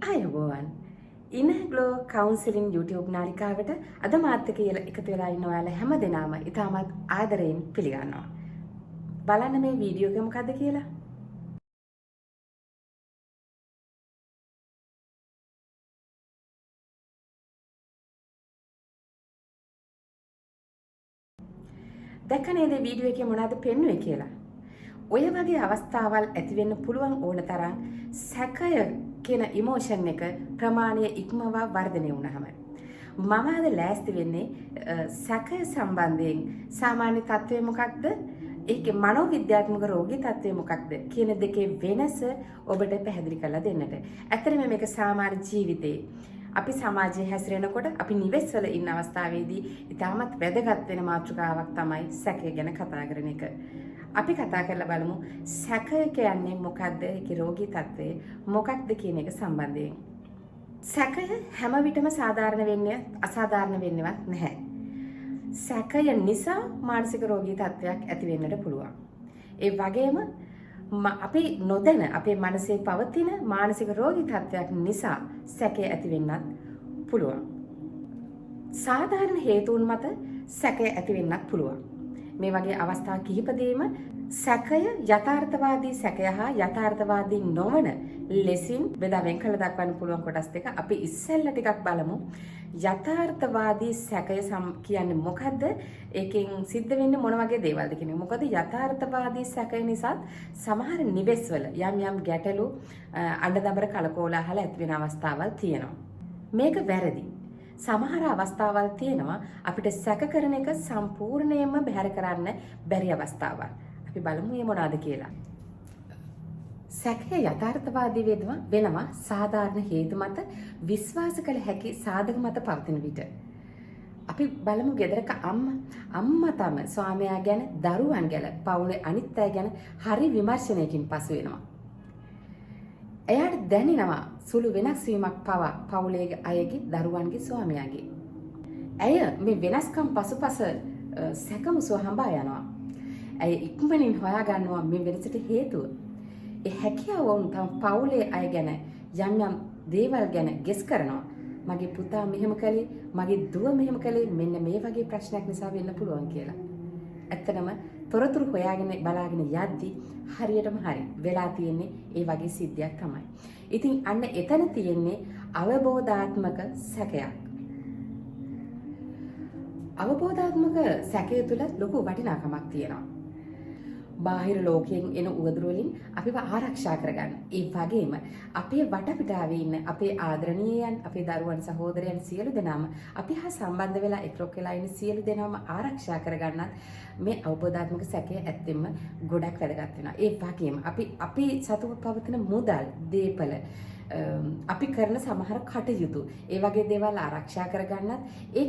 අයබෝවන් ඉනග්ලෝ counselling YouTube නාලිකාවට අද මාත් එක්ක එකතු වෙලා ඉන්න ඔයාලා හැම දෙනාම ඉතාමත් ආදරයෙන් පිළිගන්නවා. බලන්න මේ වීඩියෝ එක මොකද්ද කියලා. දැක්ක නේද වීඩියෝ එකේ මොනවද පෙන්වුවේ කියලා? ඔය වගේ අවස්ථාවල් ඇති වෙන්න පුළුවන් ඕන තරම් සැකය කියන ඉමෝෂන් එක ප්‍රමාණය ඉක්මවා වර්ධනය වුණාම මම අද ලෑස්ති වෙන්නේ සැකය සම්බන්ධයෙන් සාමාන්‍ය තත්ත්වය මොකක්ද? ඒකේ මනෝවිද්‍යාත්මක රෝගී තත්ත්වය මොකක්ද කියන දෙකේ වෙනස ඔබට පැහැදිලි කරලා දෙන්නට. ඇත්තටම මේක සාමාන්‍ය ජීවිතේ අපි සමාජයේ හැසිරෙනකොට අපි නිවෙස්වල ඉන්න අවස්ථාවේදී ඉතාමත් වැදගත් වෙන මාතෘකාවක් තමයි සැකය ගැන කතා කරන එක. අපි කතා කරලා බලමු සැකය කියන්නේ මොකක්ද? ඒකේ රෝගී තත්ත්වය මොකක්ද කියන එක සම්බන්ධයෙන්. සැකය හැම විටම සාධාරණ වෙන්නේ අසාධාරණ වෙන්නේවත් නැහැ. සැකය නිසා මානසික රෝගී තත්ත්වයක් ඇති වෙන්නට පුළුවන්. ඒ වගේම අපි නොදැන අපේ මනසේ පවතින මානසික රෝගී තත්ත්වයක් නිසා සැකය ඇති වෙන්නත් පුළුවන්. සාධාරණ හේතුන් මත සැකය ඇති වෙන්නත් පුළුවන්. මේ වගේ අවස්ථා කිහිපදීම සැකය යථාර්ථවාදී සැකය හා යථාර්ථවාදී නොවන ලෙසින් බෙදා වෙන් කළ දක්වන්න පුළුවන් කොටස් දෙක අපි ඉස්සෙල්ලා ටිකක් බලමු. යථාර්ථවාදී සැකය කියන්නේ මොකද්ද? ඒකෙන් සිද්ධ වෙන්නේ මොන වගේ දේවල්ද කියන එක. මොකද යථාර්ථවාදී සැකය නිසා සමහර නිවෙස්වල යම් යම් ගැටලු අඬදබර කලකෝලාහල ඇති වෙන අවස්ථාවල් තියෙනවා. මේක වැරදි. සමහර අවස්ථාවල් තියෙනවා අපිට සැක කරන එක සම්පූර්ණයෙන්ම බැහැර කරන්න බැරි අවස්ථාවල්. අපි බලමු මේ මොනවාද කියලා. සැකය යථාර්ථවාදී වෙනවා සාධාරණ හේතු මත විශ්වාස කළ හැකි සාධක මත පවතින විට. අපි බලමු ගෙදරක අම්මා තම ස්වාමියා ගැන, දරුවන් ගැන, පවුලේ අනිත් අය ගැන හරි විමර්ශනයකින් පසු වෙනවා. එයාට දැනෙනවා සුළු වෙනස් වීමක් පවා පවුලේ අයගේ, දරුවන්ගේ, ස්වාමියාගේ. ඇය මේ වෙනස්කම් පසුපස සැකමුසුව හඹා යනවා. ඇය ඉක්මනින් හොයා ගන්නවා මේ වෙනසට හේතුව. ඒ හැකියාව වුන් තම පවුලේ අය ගැන යම් යම් දේවල් ගැන ගෙස් කරනවා. මගේ පුතා මෙහෙම කළේ, මගේ දුව මෙහෙම කළේ මෙන්න මේ වගේ ප්‍රශ්නයක් නිසා වෙන්න පුළුවන් කියලා. ඇත්තටම තොරතුරු හොයාගෙන බලාගෙන යද්දි හරියටම හරි වෙලා තියෙන්නේ ඒ වගේ සිද්ධියක් තමයි. ඉතින් අන්න එතන තියෙන්නේ අවබෝධාත්මක සැකයක්. අවබෝධාත්මක සැකය තුළ ලොකු වටිනාකමක් තියෙනවා. බාහිර ලෝකයෙන් එන උවදුරු වලින් අපිව ආරක්ෂා කරගන්න. ඒ වගේම අපේ වටපිටාවේ ඉන්න අපේ ආදරණීයයන්, අපේ දරුවන්, සහෝදරයන් සියලු දෙනාම අපි හා සම්බන්ධ වෙලා එක්රොක් වෙලා ඉන්න සියලු දෙනාම ආරක්ෂා කරගන්නත් මේ අවබෝධාත්මක සැකය ඇත්තෙන්ම ගොඩක් වැදගත් වෙනවා. ඒ වගේම අපි සතුව පවතින මුදල්, දේපල, අපි කරන සමහර කටයුතු ඒ වගේ දේවල් ආරක්ෂා කරගන්නත් ඒ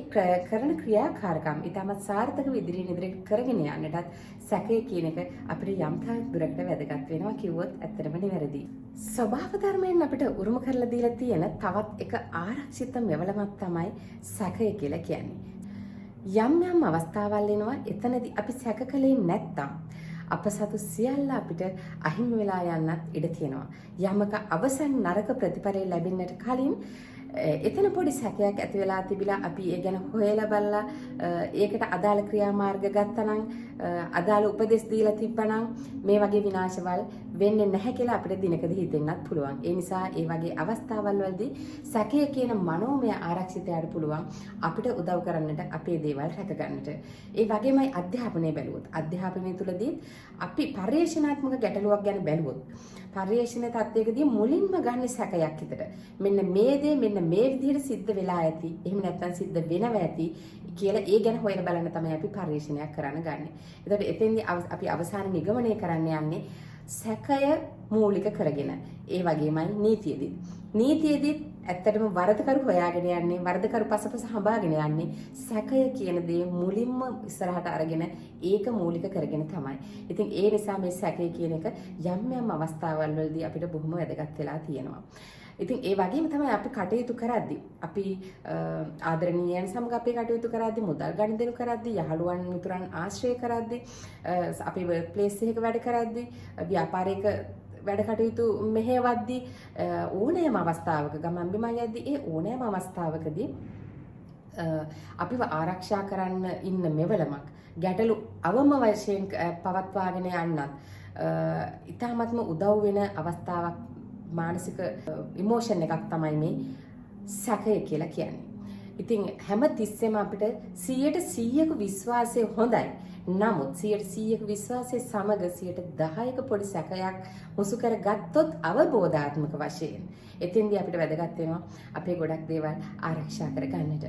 කරන ක්‍රියාකාරකම් ඉතාමත් සාර්ථකව ඉදිරියට කරගෙන යන්නටත් සැකය කියන එක අපිට යම් තාක් දුරකට වැදගත් වෙනවා කිව්වොත් ඇත්තටම නිවැරදි. ස්වභාව ධර්මයෙන් අපිට උරුම කරලා දීලා තියෙන තවත් එක ආරක්ෂිත මෙවලමක් තමයි සැකය කියලා කියන්නේ. යම් අවස්ථාවල් එනවා එතනදී අපි සැක කළේ නැත්තම් අප සතු සියල්ල අපිට අහිමි වෙලා යන්නත් ඉඩ තියෙනවා. යමක අවසන් නරක ප්‍රතිඵලය ලැබෙන්නට කලින් එතන පොඩි සැකයක් ඇති වෙලා තිබිලා අපි ඒ ගැන හොයලා බලලා ඒකට අදාළ ක්‍රියාමාර්ග ගත්තනම් අදාළ උපදෙස් දීලා තිබ්බනම් මේ වගේ විනාශවල් වෙන්නේ නැහැ කියලා අපිට දිනකදී හිතෙන්නත් පුළුවන්. ඒ නිසා ඒ වගේ අවස්ථාවල් වලදී සැකය කියන මනෝමය ආරක්ෂිතයට පුළුවන් අපිට උදව් කරන්නට අපේ දේවල් රැක ගන්නට. ඒ වගේමයි අධ්‍යාපනය බැලුවොත් අධ්‍යාපනය තුලදී අපි පරිේශනාත්මක ගැටලුවක් ගැන බැලුවොත් පරිේශන තත්ත්වයකදී මුලින්ම ගන්න සැකයක් හිතට මෙන්න මේ දේ මෙන්න මේ විදිහට සිද්ධ වෙලා ඇති, එහෙම නැත්නම් සිද්ධ වෙනවා ඇති කියලා ඒ ගැන හොයලා බලන්න තමයි අපි පරිේශනයක් කරන්න ගන්නෙ. එතකොට එතෙන්දී අපි අවසාන නිගමනය කරන්න යන්නේ සැකය මූලික කරගෙන. ඒ වගේමයි නීතියේදී ඇත්තටම වරදකරු හොයාගෙන යන්නේ, වරදකරු පසපස හඹාගෙන යන්නේ සැකය කියන දේ මුලින්ම ඉස්සරහට අරගෙන ඒක මූලික කරගෙන තමයි. ඉතින් ඒ නිසා මේ සැකය කියන එක යම් අවස්ථාවල් වලදී අපිට බොහොම වැදගත් වෙලා තියෙනවා. ඉතින් ඒ වගේම තමයි අපි කටයුතු කරද්දී අපි ආදරණීයයන් සමග අපි කටයුතු කරද්දී, මුදල් ගනුදෙනු කරද්දී, යහළුවන් මිතුරන් ආශ්‍රය කරද්දී, අපි වර්ක් ප්ලේස් එකක වැඩ කරද්දී, ව්‍යාපාරයක වැඩ කටයුතු මෙහෙවද්දී ඕනෑම අවස්ථාවක ගමන් බිමන් යද්දී ඒ ඕනෑම අවස්ථාවකදී අපිව ආරක්ෂා කරන්න ඉන්න මෙවලමක් ගැටලු අවම වශයෙන් පවත්වාගෙන යන්නත් ඉතාමත්ම උදව් වෙන අවස්ථාවක් මානසික ඉමෝෂන් එකක් තමයි මේ සැකය කියලා කියන්නේ. ඉතින් හැම තිස්සෙම අපිට 100% විශ්වාසය හොඳයි. නමුත් 100% විශ්වාසයේ සමග 10%ක පොඩි සැකයක් මුසු කරගත්තොත් අවබෝධාත්මක වශයෙන් එතෙන්දී අපිට වැදගත් වෙනවා අපේ ගොඩක් දේවල් ආරක්ෂා කරගන්නට.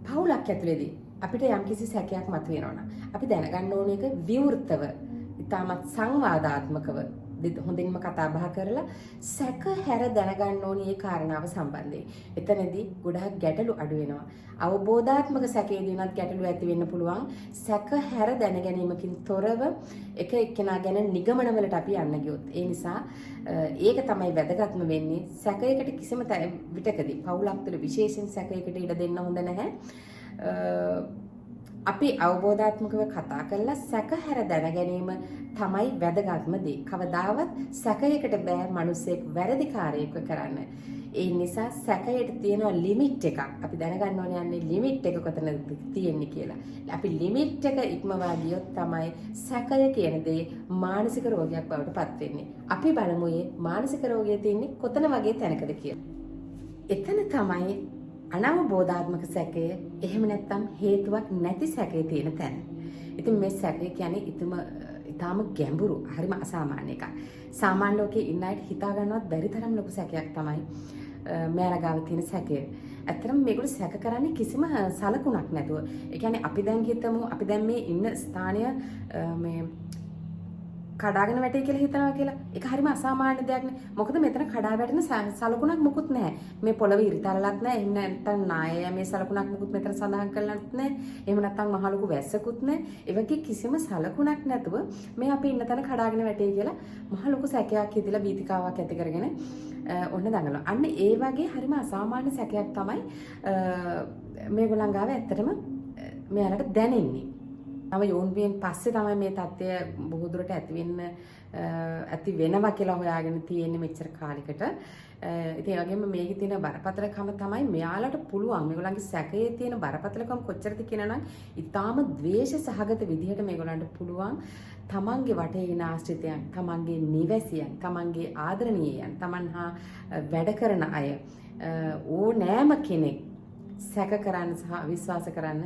පවුලක් ඇතුලේදී අපිට යම්කිසි සැකයක් මතුවෙනවා නම් අපි දැනගන්න ඕන එක විවෘතව, ඉතාමත් සංවාදාත්මකව හොඳින්ම කතා බහ කරලා සැක හැර දැනගන්න ඕනේ ඒ කාරණාව සම්බන්ධයෙන්. එතනදී ගොඩාක් ගැටලු අඩු වෙනවා. අවබෝධාත්මක සැකේදී උනත් ගැටලු ඇති වෙන්න පුළුවන්. සැක හැර දැන ගැනීමකින් තොරව එක එක්කෙනා ගැන නිගමන වලට අපි යන්න ගියොත්. ඒ නිසා ඒක තමයි වැදගත්ම වෙන්නේ. සැකයකට කිසිම විටකදී පවුලක් තුළ විශේෂයෙන් සැකයකට ඉඩ දෙන්න හොඳ නැහැ. අපි අවබෝධාත්මකව කතා කරලා සැක හැර දැන ගැනීම තමයි වැදගත්ම දේ. කවදාවත් සැකයකට බෑ මිනිස්සෙක් වැරදිකාරයෙක්ව කරන්න. ඒ නිසා සැකයට තියෙන ලිමිට් එකක්. අපි දැනගන්න ඕනේ යන්නේ ලිමිට් එක කොතනද තියෙන්නේ කියලා. අපි ලිමිට් එක ඉක්මවා ගියොත් තමයි සැකය කියන දේ මානසික රෝගයක් බවට පත් වෙන්නේ. අපි බලමු මේ මානසික රෝගය තියෙන්නේ කොතන වගේ තැනකද කියලා. එතන තමයි අනවබෝධාත්මක සැකය, එහෙම නැත්නම් හේතුවක් නැති සැකේ තියෙන තැන. ඉතින් මේ සැකය කියන්නේ ඊටාම ගැඹුරු, හරිම අසාමාන්‍ය එකක්. සාමාන්‍ය ලෝකේ ඉන්න අයට හිතා ගන්නවත් බැරි තරම් ලොකු සැකයක් තමයි මෙයාලා ගාව තියෙන සැකය. ඇත්තටම මේගොල්ලෝ සැක කරන්නේ කිසිම සලකුණක් නැතුව. ඒ කියන්නේ අපි දැන් හිතමු අපි දැන් මේ ඉන්න ස්ථානය මේ කඩාගෙන වැටේ කියලා හිතනවා කියලා. ඒක හරිම අසාමාන්‍ය දෙයක් නේ. මොකද මෙතන කඩා වැටෙන සලකුණක් මොකුත් නැහැ. මේ පොළවේ ඉරිතලලක් නැහැ. එහෙම නැත්නම් නායය මේ සලකුණක් මොකුත් මෙතන සඳහන් කරලත් නැහැ. එහෙම නැත්නම් මහ ලොකු වැස්සකුත් නැහැ. ඒ වගේ කිසිම සලකුණක් නැතුව මේ අපි ඉන්න තැන කඩාගෙන වැටේ කියලා මහ ලොකු සැකයක් හිතලා බීතිකාවක් ඇති කරගෙන ඔන්න දඟලනවා. අන්න ඒ වගේ හරිම අසාමාන්‍ය සැකයක් තමයි මේගොල්ලන් ගාව ඇත්තටම මෙයාලට දැනෙන්නේ. තව යෝන්වියෙන් පස්සේ තමයි මේ තත්ත්වය බොහෝ දුරට ඇති වෙනවා කියලා හොයාගෙන තියෙන්නේ මෙච්චර කාලයකට. ඉතින් ඒ වගේම මේකේ තියෙන බරපතලකම තමයි මෙයාලට පුළුවන් මේගොල්ලන්ගේ සැකයේ තියෙන බරපතලකම කොච්චරද කියනනම් ඊටාම ද්වේෂ සහගත විදිහට මේගොල්ලන්ට පුළුවන් තමන්ගේ වටේ ඉන ආශ්‍රිතයන්, තමන්ගේ නිවැසියන්, තමන්ගේ ආදරණීයයන්, තමන් හා වැඩ කරන අය ඕනෑම කෙනෙක් සැක කරන්න සහ විශ්වාස කරන්න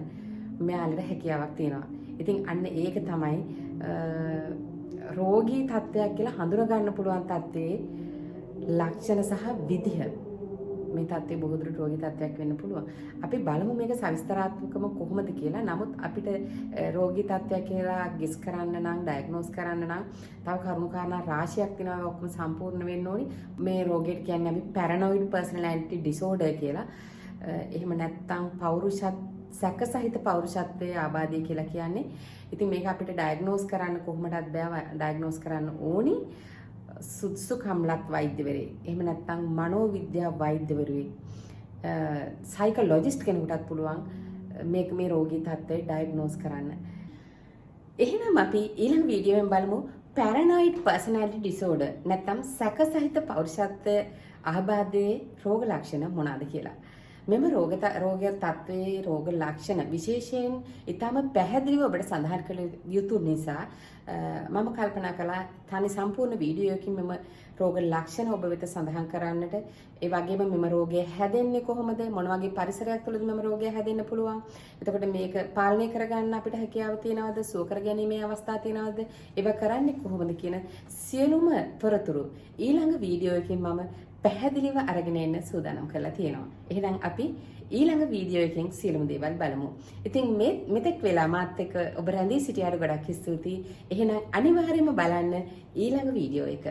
මෙයාලට හැකියාවක් තියෙනවා. ඉතින් අන්න ඒක තමයි රෝගී තත්ත්වයක් කියලා හඳුනා ගන්න පුළුවන් තත්ත්වයේ ලක්ෂණ සහ විදිහ. මේ තත්ත්වය බොහෝ දුරට රෝගී තත්ත්වයක් වෙන්න පුළුවන්. අපි බලමු මේක සවිස්තරාත්මකව කොහොමද කියලා. නමුත් අපිට රෝගී තත්ත්වයක් කියලා ගෙස් කරන්න නම්, ඩයග්නෝස් කරන්න නම් තව කරුණු කාරණා රාශියක් තියෙනවා. ඔක්කොම සම්පූර්ණ වෙන්න ඕනි. මේ රෝගයට කියන්නේ අපි පැරනොයිඩ් පර්සනැලිටි ඩිසෝඩර් කියලා. එහෙම නැත්නම් සැක සහිත පෞරුෂත්වයේ ආබාධය කියලා කියන්නේ. ඉතින් මේක අපිට ඩයග්නෝස් කරන්න කොහොමදත් බෑ. ඩයග්නෝස් කරන්න ඕනි සුදුසුකම්ලත් වෛද්‍යවරයෙක්. එහෙම නැත්නම් මනෝවිද්‍යා වෛද්‍යවරයෙක්, සයිකොලොජිස්ට් කෙනෙකුටත් පුළුවන් මේ රෝගී තත්ත්වය ඩයග්නෝස් කරන්න. එහෙනම් අපි ඊළඟ වීඩියෝවෙන් බලමු පැරනොයිඩ් පර්සනැලිටි ඩිසෝඩර් නැත්නම් සැක සහිත පෞරුෂත්වයේ ආබාධයේ රෝග ලක්ෂණ මොනවාද කියලා. මෙම රෝග තත්ත්වයේ රෝග ලක්ෂණ විශේෂයෙන් ඊටම පැහැදිලිව ඔබට සඳහන් කළ යුතු නිසා මම කල්පනා කළා තනි සම්පූර්ණ වීඩියෝ එකකින් මෙම රෝග ලක්ෂණ ඔබ වෙත සඳහන් කරන්නට. ඒ වගේම මෙම රෝගය හැදෙන්නේ කොහොමද, මොන වගේ පරිසරයක් තුළද මෙම රෝගය හැදෙන්න පුළුවන්, එතකොට මේක පාලනය කරගන්න අපිට හැකියාව තියනවද, සුව කරගැනීමේ අවස්ථා තියනවද, ඒවා කරන්නේ කොහොමද කියන සියලුම තොරතුරු ඊළඟ වීඩියෝ එකකින් මම පැහැදිලිව අරගෙන එන්න සූදානම් කරලා තියෙනවා. එහෙනම් අපි ඊළඟ වීඩියෝ එකෙන් සියලුම දේවල් බලමු. ඉතින් මෙතෙක් වෙලා මාත් එක්ක ඔබ රැඳී සිටියාට ගොඩක් ස්තුතියි. එහෙනම් අනිවාර්යයෙන්ම බලන්න ඊළඟ වීඩියෝ එක.